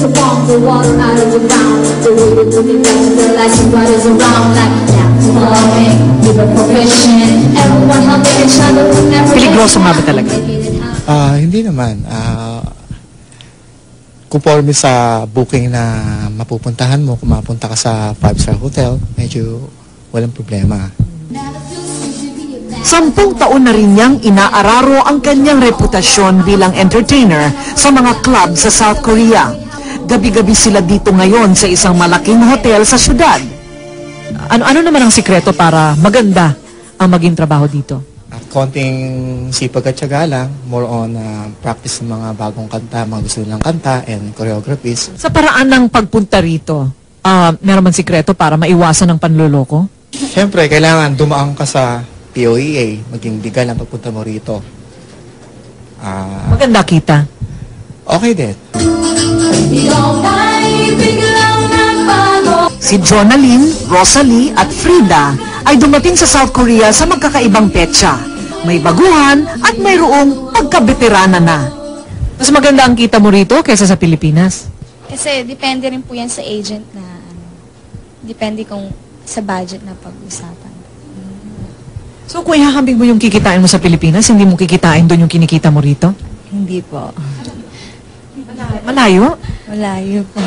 to pump the water out of the ground. The way you put it down, the lights and brothers around. Like natural plumbing, with a profession. Everyone helping each other with never. Peligroso nga ba talaga? Hindi naman. Conforme sa booking na mapupuntahan mo, kung mapunta ka sa 5-star hotel, medyo walang problema. 10 taon na rin niyang inaararo ang kanyang reputasyon bilang entertainer sa mga club sa South Korea. Gabi-gabi sila dito ngayon sa isang malaking hotel sa syudad. Ano naman ang sikreto para maganda ang maging trabaho dito? Konting sipag at tiyaga lang, more on practice ng mga bagong kanta, mga gusto nilang kanta, and choreographies. Sa paraan ng pagpunta rito, meron man sikreto para maiwasan ang panloloko? Siyempre, kailangan dumaan ka sa POEA, maging legal ang pagpunta mo rito. Maganda kita. Okay din. Si Jonalyn, Rosalie at Frida ay dumating sa South Korea sa magkakaibang petsa. May baguhan at mayroong pagkabeterana na. Mas maganda ang kita mo rito kaysa sa Pilipinas? Kasi depende rin po yan sa agent na depende kung sa budget na pag-usapan. So kung ihahambing mo yung kikitain mo sa Pilipinas, hindi mo kikitain doon yung kinikita mo rito? Hindi po. Malayo? Malayo po.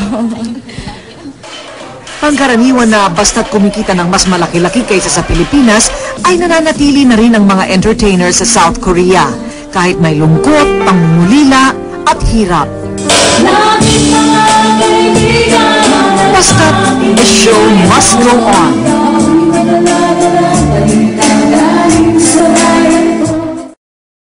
Pangkaraniwan na basta't kumikita ng mas malaki-laki kaysa sa Pilipinas, ay nananatili na rin ang mga entertainers sa South Korea, kahit may lungkot, pangungulila at hirap. Basta't the show must go on.